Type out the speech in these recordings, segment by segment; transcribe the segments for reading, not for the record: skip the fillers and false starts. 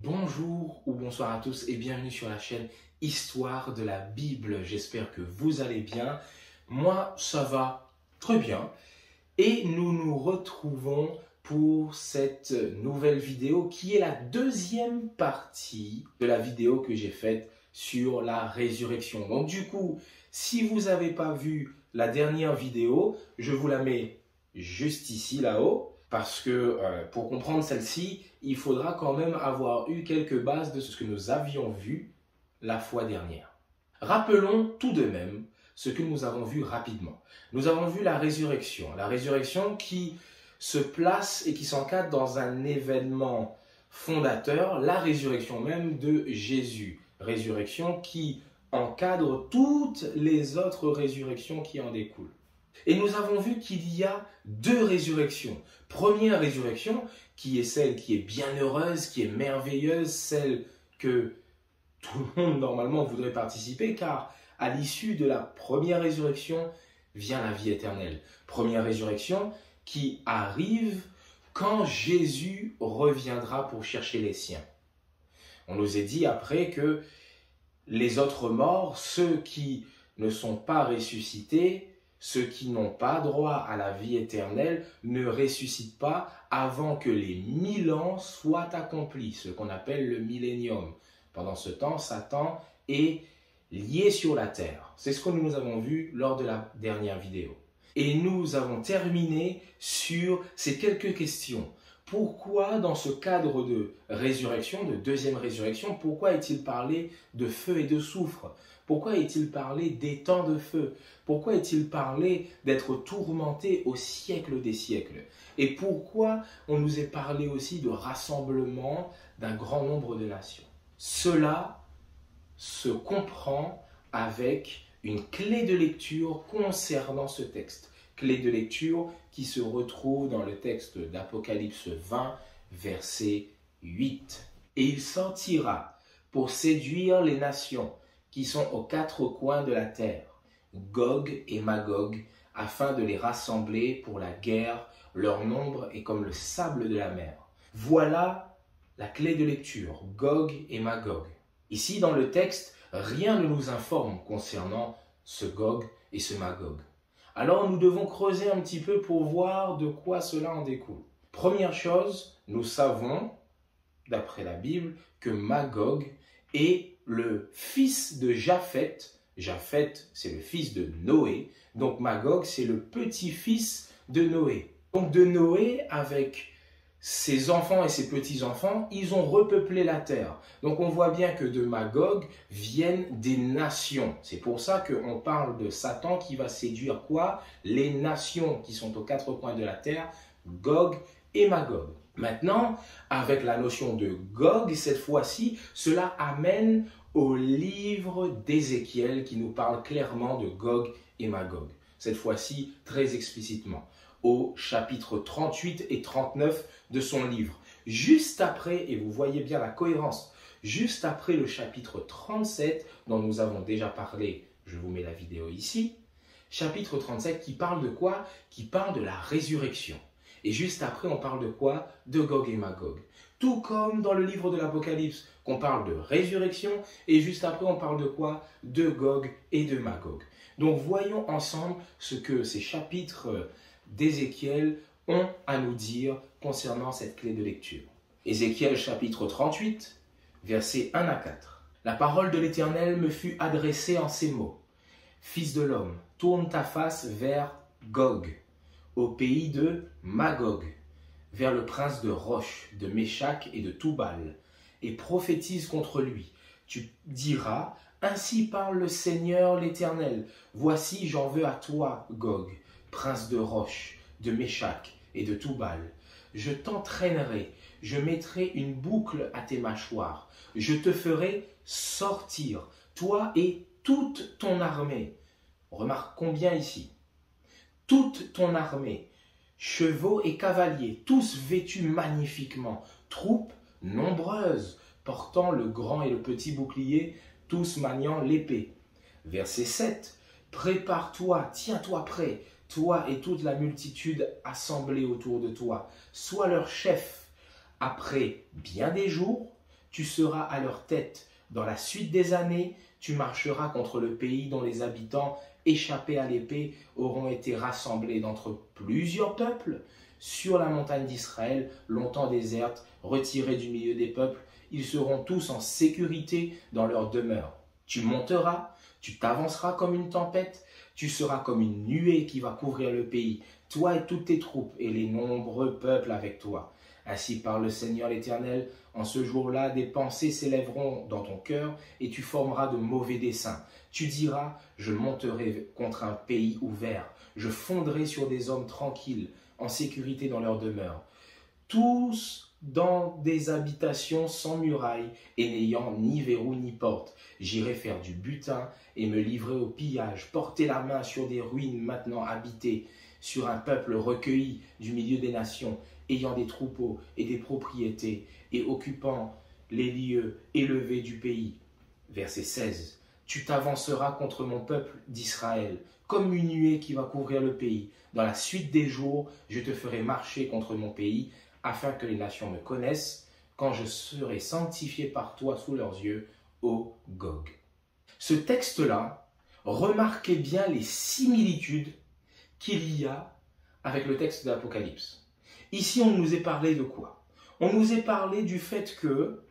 Bonjour ou bonsoir à tous et bienvenue sur la chaîne Histoire de la Bible. J'espère que vous allez bien. Moi, ça va très bien. Et nous nous retrouvons pour cette nouvelle vidéo qui est la deuxième partie de la vidéo que j'ai faite sur la résurrection. Donc du coup, si vous n'avez pas vu la dernière vidéo, je vous la mets juste ici, là-haut. Parce que pour comprendre celle-ci, il faudra quand même avoir eu quelques bases de ce que nous avions vu la fois dernière. Rappelons tout de même ce que nous avons vu rapidement. Nous avons vu la résurrection qui se place et qui s'encadre dans un événement fondateur, la résurrection même de Jésus. Résurrection qui encadre toutes les autres résurrections qui en découlent. Et nous avons vu qu'il y a deux résurrections. Première résurrection, qui est celle qui est bienheureuse, qui est merveilleuse, celle que tout le monde normalement voudrait participer, car à l'issue de la première résurrection vient la vie éternelle. Première résurrection qui arrive quand Jésus reviendra pour chercher les siens. On nous a dit après que les autres morts, ceux qui ne sont pas ressuscités, ceux qui n'ont pas droit à la vie éternelle ne ressuscitent pas avant que les 1000 ans soient accomplis, ce qu'on appelle le millénium. Pendant ce temps, Satan est lié sur la terre. C'est ce que nous avons vu lors de la dernière vidéo. Et nous avons terminé sur ces quelques questions. Pourquoi dans ce cadre de résurrection, de deuxième résurrection, pourquoi est-il parlé de feu et de soufre? Pourquoi est-il parlé des temps de feu? Pourquoi est-il parlé d'être tourmenté au siècle des siècles? Et pourquoi on nous est parlé aussi de rassemblement d'un grand nombre de nations? Cela se comprend avec une clé de lecture concernant ce texte. Clé de lecture qui se retrouve dans le texte d'Apocalypse 20, verset 8. Et il sortira pour séduire les nations qui sont aux quatre coins de la terre, Gog et Magog, afin de les rassembler pour la guerre. Leur nombre est comme le sable de la mer. Voilà la clé de lecture, Gog et Magog. Ici, dans le texte, rien ne nous informe concernant ce Gog et ce Magog. Alors, nous devons creuser un petit peu pour voir de quoi cela en découle. Première chose, nous savons, d'après la Bible, que Magog est le fils de Japheth. Japheth, c'est le fils de Noé. Donc Magog, c'est le petit-fils de Noé. Donc de Noé, avec ses enfants et ses petits-enfants, ils ont repeuplé la terre. Donc on voit bien que de Magog viennent des nations. C'est pour ça qu'on parle de Satan qui va séduire quoi? Les nations qui sont aux quatre coins de la terre, Gog et Magog. Maintenant, avec la notion de Gog, cette fois-ci, cela amène au livre d'Ézéchiel qui nous parle clairement de Gog et Magog. Cette fois-ci, très explicitement, au chapitre 38 et 39 de son livre. Juste après, et vous voyez bien la cohérence, juste après le chapitre 37 dont nous avons déjà parlé, je vous mets la vidéo ici, chapitre 37 qui parle de quoi? Qui parle de la résurrection. Et juste après, on parle de quoi? De Gog et Magog. Tout comme dans le livre de l'Apocalypse, qu'on parle de résurrection, et juste après, on parle de quoi? De Gog et de Magog. Donc, voyons ensemble ce que ces chapitres d'Ézéchiel ont à nous dire concernant cette clé de lecture. Ézéchiel chapitre 38, versets 1 à 4. La parole de l'Éternel me fut adressée en ces mots. Fils de l'homme, tourne ta face vers Gog, au pays de Magog, vers le prince de Roche, de Méshach et de Toubal, et prophétise contre lui. Tu diras, ainsi parle le Seigneur l'Éternel, voici j'en veux à toi, Gog, prince de Roche, de Méshach et de Toubal. Je t'entraînerai, je mettrai une boucle à tes mâchoires, je te ferai sortir, toi et toute ton armée. Remarque combien ici? Toute ton armée, chevaux et cavaliers, tous vêtus magnifiquement, troupes nombreuses, portant le grand et le petit bouclier, tous maniant l'épée. Verset 7. Prépare-toi, tiens-toi prêt, toi et toute la multitude assemblée autour de toi. Sois leur chef. Après bien des jours, tu seras à leur tête. Dans la suite des années, tu marcheras contre le pays dont les habitants, échappés à l'épée, auront été rassemblés d'entre plusieurs peuples. Sur la montagne d'Israël, longtemps déserte, retirés du milieu des peuples, ils seront tous en sécurité dans leur demeure. Tu monteras, tu t'avanceras comme une tempête, tu seras comme une nuée qui va couvrir le pays, toi et toutes tes troupes et les nombreux peuples avec toi. Ainsi parle le Seigneur l'Éternel, en ce jour-là, des pensées s'élèveront dans ton cœur et tu formeras de mauvais desseins. Tu diras, je monterai contre un pays ouvert, je fondrai sur des hommes tranquilles, en sécurité dans leur demeure. Tous dans des habitations sans murailles et n'ayant ni verrou ni porte. J'irai faire du butin et me livrer au pillage, porter la main sur des ruines maintenant habitées, sur un peuple recueilli du milieu des nations, ayant des troupeaux et des propriétés, et occupant les lieux élevés du pays. Verset 16. Tu t'avanceras contre mon peuple d'Israël, comme une nuée qui va couvrir le pays. Dans la suite des jours, je te ferai marcher contre mon pays, afin que les nations me connaissent, quand je serai sanctifié par toi sous leurs yeux, ô Gog. Ce texte-là, remarquez bien les similitudes qu'il y a avec le texte de l'Apocalypse. Ici, on nous est parlé de quoi? On nous est parlé du fait que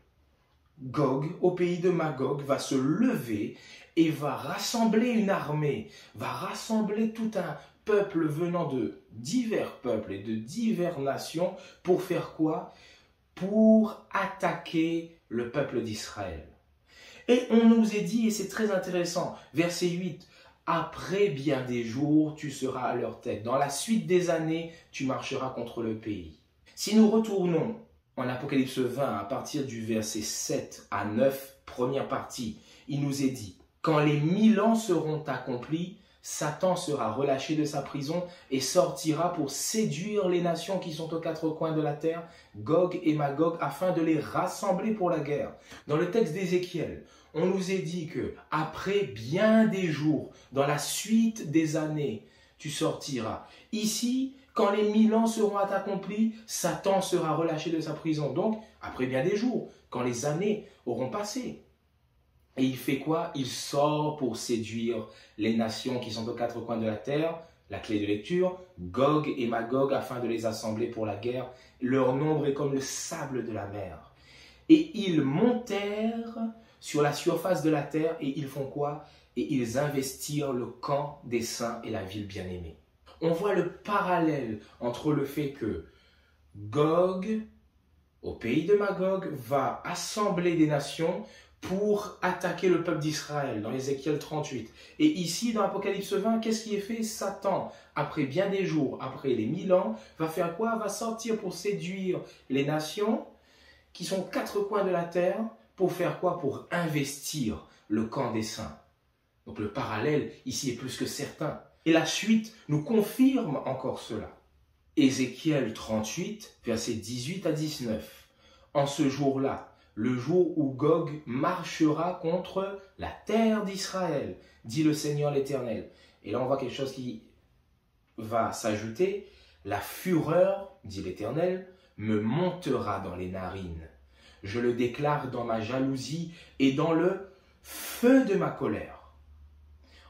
Gog, au pays de Magog, va se lever et va rassembler une armée, va rassembler tout un peuple venant de divers peuples et de diverses nations pour faire quoi? Pour attaquer le peuple d'Israël. Et on nous est dit, et c'est très intéressant, verset 8, « Après bien des jours, tu seras à leur tête. Dans la suite des années, tu marcheras contre le pays. » Si nous retournons en Apocalypse 20, à partir du verset 7 à 9, première partie, il nous est dit, « Quand les 1000 ans seront accomplis, Satan sera relâché de sa prison et sortira pour séduire les nations qui sont aux quatre coins de la terre, Gog et Magog, afin de les rassembler pour la guerre. » Dans le texte d'Ézéchiel, on nous est dit que après bien des jours, dans la suite des années, tu sortiras. Ici, quand les 1000 ans seront accomplis, Satan sera relâché de sa prison. Donc, après bien des jours, quand les années auront passé. Et il fait quoi? Il sort pour séduire les nations qui sont aux quatre coins de la terre. La clé de lecture, Gog et Magog, afin de les assembler pour la guerre. Leur nombre est comme le sable de la mer. Et ils montèrent sur la surface de la terre et ils font quoi? Et ils investirent le camp des saints et la ville bien-aimée. On voit le parallèle entre le fait que Gog, au pays de Magog, va assembler des nations pour attaquer le peuple d'Israël, dans Ézéchiel 38. Et ici, dans Apocalypse 20, qu'est-ce qui est fait? Satan, après bien des jours, après les 1000 ans, va faire quoi? Va sortir pour séduire les nations qui sont aux quatre coins de la terre, pour faire quoi? Pour investir le camp des saints. Donc le parallèle ici est plus que certain. Et la suite nous confirme encore cela. Ézéchiel 38, versets 18 à 19. En ce jour-là, le jour où Gog marchera contre la terre d'Israël, dit le Seigneur l'Éternel. Et là, on voit quelque chose qui va s'ajouter. La fureur, dit l'Éternel, me montera dans les narines. Je le déclare dans ma jalousie et dans le feu de ma colère.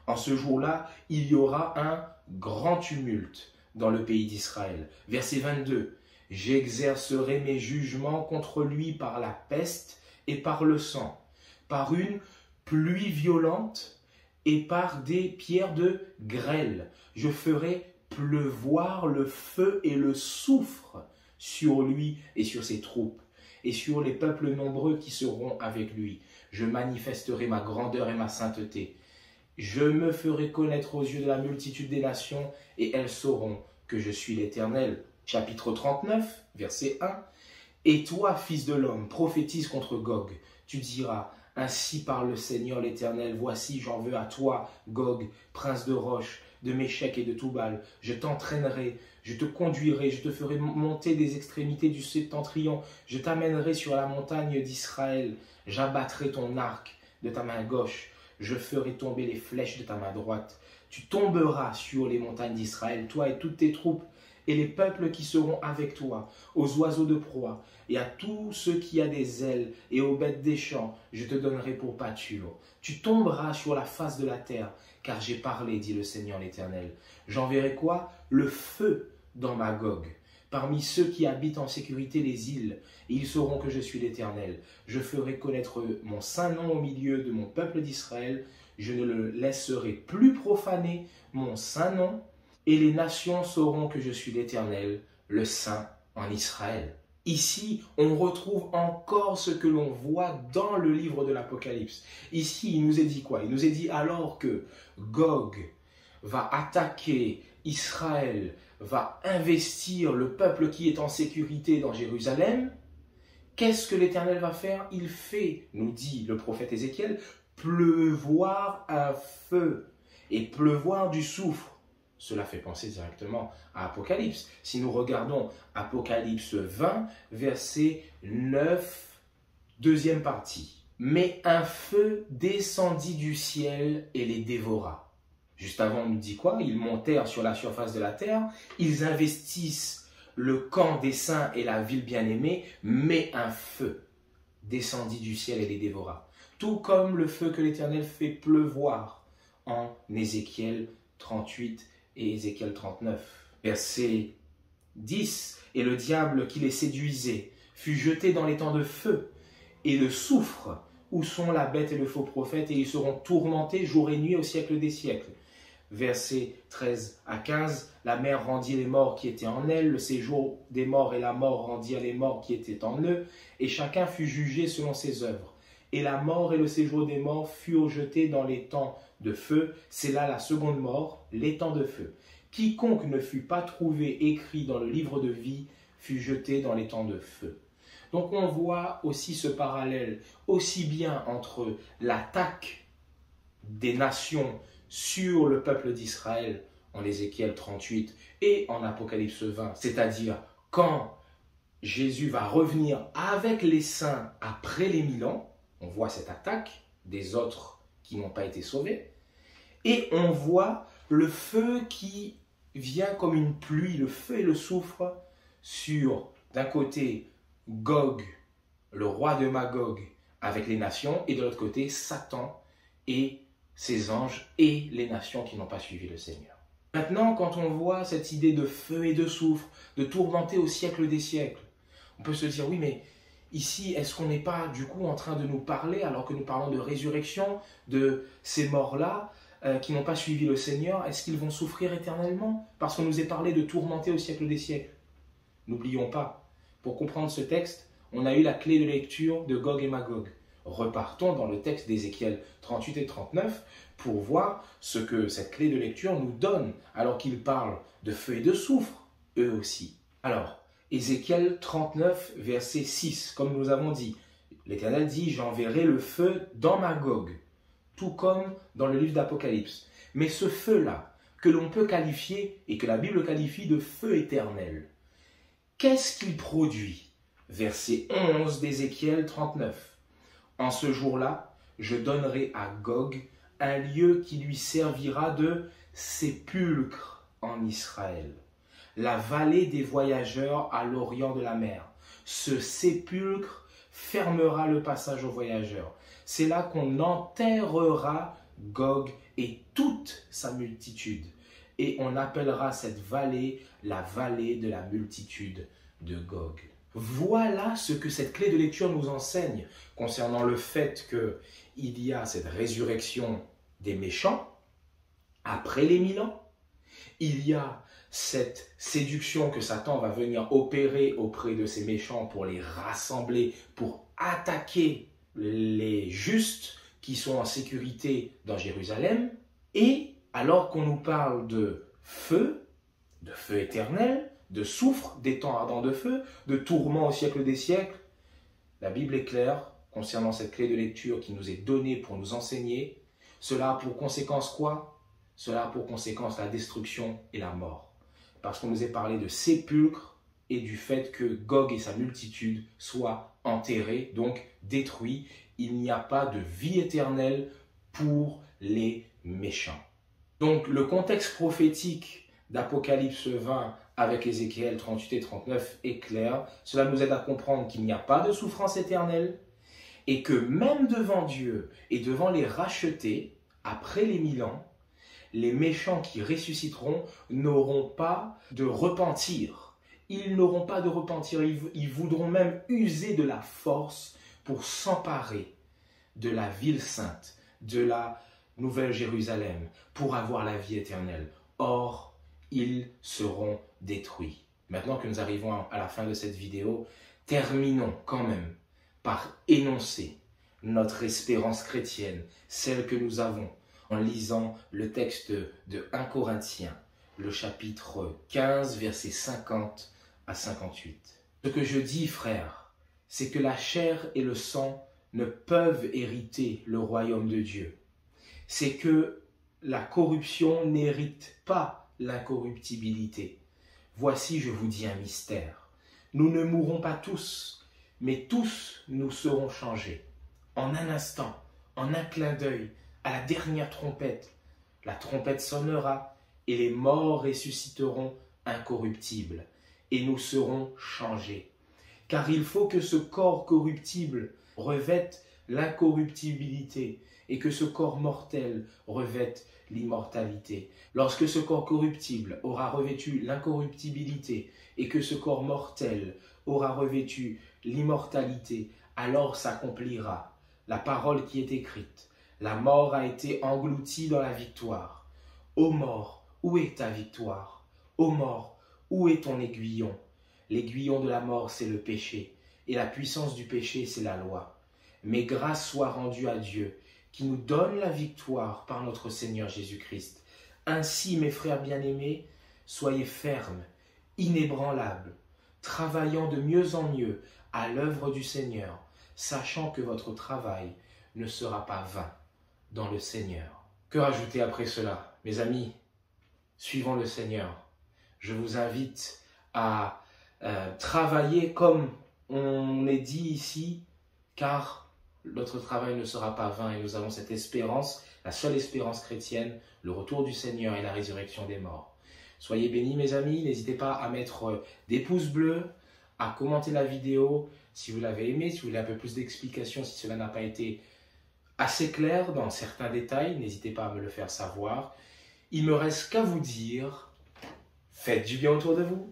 En ce jour-là, il y aura un grand tumulte dans le pays d'Israël. Verset 22. J'exercerai mes jugements contre lui par la peste et par le sang, par une pluie violente et par des pierres de grêle. Je ferai pleuvoir le feu et le soufre sur lui et sur ses troupes, et sur les peuples nombreux qui seront avec lui. Je manifesterai ma grandeur et ma sainteté. Je me ferai connaître aux yeux de la multitude des nations, et elles sauront que je suis l'Éternel. Chapitre 39, verset 1. Et toi, fils de l'homme, prophétise contre Gog. Tu diras, ainsi parle le Seigneur l'Éternel, voici j'en veux à toi, Gog, prince de Roche, de Méchec et de Toubal. Je t'entraînerai, je te conduirai, je te ferai monter des extrémités du septentrion, je t'amènerai sur la montagne d'Israël, j'abattrai ton arc de ta main gauche, je ferai tomber les flèches de ta main droite. Tu tomberas sur les montagnes d'Israël, toi et toutes tes troupes, et les peuples qui seront avec toi, aux oiseaux de proie, et à tous ceux qui a des ailes, et aux bêtes des champs, je te donnerai pour pâture. Tu tomberas sur la face de la terre, car j'ai parlé, dit le Seigneur l'Éternel. J'enverrai quoi? Le feu dans Magog, parmi ceux qui habitent en sécurité les îles, et ils sauront que je suis l'Éternel. Je ferai connaître mon saint nom au milieu de mon peuple d'Israël. Je ne le laisserai plus profaner mon saint nom, et les nations sauront que je suis l'Éternel, le Saint en Israël. Ici, on retrouve encore ce que l'on voit dans le livre de l'Apocalypse. Ici, il nous est dit quoi? Il nous est dit alors que Gog va attaquer Israël, va investir le peuple qui est en sécurité dans Jérusalem, qu'est-ce que l'Éternel va faire? Il fait, nous dit le prophète Ézéchiel, pleuvoir un feu et pleuvoir du soufre. Cela fait penser directement à Apocalypse. Si nous regardons Apocalypse 20, verset 9, deuxième partie. Mais un feu descendit du ciel et les dévora. Juste avant, on nous dit quoi? Ils montèrent sur la surface de la terre, ils investissent le camp des saints et la ville bien-aimée, mais un feu descendit du ciel et les dévora. Tout comme le feu que l'Éternel fait pleuvoir en Ézéchiel 38 et Ézéchiel 39. Verset 10. Et le diable qui les séduisait fut jeté dans les temps de feu et de soufre, où sont la bête et le faux prophète, et ils seront tourmentés jour et nuit au siècle des siècles. Versets 13 à 15. La mer rendit les morts qui étaient en elle, le séjour des morts et la mort rendirent les morts qui étaient en eux, et chacun fut jugé selon ses œuvres. Et la mort et le séjour des morts furent jetés dans les temps de feu. C'est là la seconde mort, les temps de feu. Quiconque ne fut pas trouvé écrit dans le livre de vie fut jeté dans les temps de feu. Donc on voit aussi ce parallèle, aussi bien entre l'attaque des nations sur le peuple d'Israël en Ézéchiel 38 et en Apocalypse 20, c'est-à-dire quand Jésus va revenir avec les saints après les 1000 ans, on voit cette attaque des autres qui n'ont pas été sauvés, et on voit le feu qui vient comme une pluie, le feu et le soufre sur, d'un côté, Gog, le roi de Magog, avec les nations, et de l'autre côté, Satan et ses anges et les nations qui n'ont pas suivi le Seigneur. Maintenant, quand on voit cette idée de feu et de soufre, de tourmenter au siècle des siècles, on peut se dire, oui, mais ici, est-ce qu'on n'est pas du coup en train de nous parler, alors que nous parlons de résurrection, de ces morts-là qui n'ont pas suivi le Seigneur, est-ce qu'ils vont souffrir éternellement? Parce qu'on nous est parlé de tourmenter au siècle des siècles. N'oublions pas, pour comprendre ce texte, on a eu la clé de lecture de Gog et Magog. Repartons dans le texte d'Ézéchiel 38 et 39 pour voir ce que cette clé de lecture nous donne, alors qu'ils parlent de feu et de soufre, eux aussi. Alors, Ézéchiel 39, verset 6, comme nous avons dit, l'Éternel dit « J'enverrai le feu dans Magog », tout comme dans le livre d'Apocalypse. Mais ce feu-là, que l'on peut qualifier et que la Bible qualifie de feu éternel, qu'est-ce qu'il produit? Verset 11 d'Ézéchiel 39. En ce jour-là, je donnerai à Gog un lieu qui lui servira de sépulcre en Israël, la vallée des voyageurs à l'orient de la mer. Ce sépulcre fermera le passage aux voyageurs. C'est là qu'on enterrera Gog et toute sa multitude. Et on appellera cette vallée la vallée de la multitude de Gog. Voilà ce que cette clé de lecture nous enseigne concernant le fait qu'il y a cette résurrection des méchants après les 1000 ans. Il y a cette séduction que Satan va venir opérer auprès de ces méchants pour les rassembler, pour attaquer les justes qui sont en sécurité dans Jérusalem. Et alors qu'on nous parle de feu éternel, de soufre, des temps ardents de feu, de tourments au siècle des siècles, la Bible est claire concernant cette clé de lecture qui nous est donnée pour nous enseigner. Cela a pour conséquence quoi? Cela a pour conséquence la destruction et la mort. Parce qu'on nous est parlé de sépulcre et du fait que Gog et sa multitude soient enterrés, donc détruits. Il n'y a pas de vie éternelle pour les méchants. Donc le contexte prophétique d'Apocalypse 20 avec Ézéchiel 38 et 39 est clair. Cela nous aide à comprendre qu'il n'y a pas de souffrance éternelle et que même devant Dieu et devant les rachetés, après les 1000 ans, les méchants qui ressusciteront n'auront pas de repentir. Ils n'auront pas de repentir. Ils voudront même user de la force pour s'emparer de la ville sainte, de la Nouvelle Jérusalem, pour avoir la vie éternelle. Or, ils seront détruits. Maintenant que nous arrivons à la fin de cette vidéo, terminons quand même par énoncer notre espérance chrétienne, celle que nous avons, en lisant le texte de 1 Corinthiens, le chapitre 15, versets 50 à 58. Ce que je dis, frères, c'est que la chair et le sang ne peuvent hériter le royaume de Dieu. C'est que la corruption n'hérite pas l'incorruptibilité. Voici, je vous dis un mystère. Nous ne mourrons pas tous, mais tous nous serons changés. En un instant, en un clin d'œil, à la dernière trompette, la trompette sonnera et les morts ressusciteront incorruptibles et nous serons changés. Car il faut que ce corps corruptible revête l'incorruptibilité et que ce corps mortel revête l'immortalité. Lorsque ce corps corruptible aura revêtu l'incorruptibilité et que ce corps mortel aura revêtu l'immortalité, alors s'accomplira la parole qui est écrite. La mort a été engloutie dans la victoire. Ô mort, où est ta victoire? Ô mort, où est ton aiguillon? L'aiguillon de la mort, c'est le péché, et la puissance du péché, c'est la loi. Mais grâce soit rendue à Dieu, qui nous donne la victoire par notre Seigneur Jésus-Christ. Ainsi, mes frères bien-aimés, soyez fermes, inébranlables, travaillant de mieux en mieux à l'œuvre du Seigneur, sachant que votre travail ne sera pas vain dans le Seigneur. Que rajouter après cela? Mes amis, suivons le Seigneur. Je vous invite à travailler comme on est dit ici, car notre travail ne sera pas vain et nous avons cette espérance, la seule espérance chrétienne, le retour du Seigneur et la résurrection des morts. Soyez bénis mes amis, n'hésitez pas à mettre des pouces bleus, à commenter la vidéo si vous l'avez aimé, si vous voulez un peu plus d'explications, si cela n'a pas été assez clair dans certains détails, n'hésitez pas à me le faire savoir. Il me reste qu'à vous dire, faites du bien autour de vous.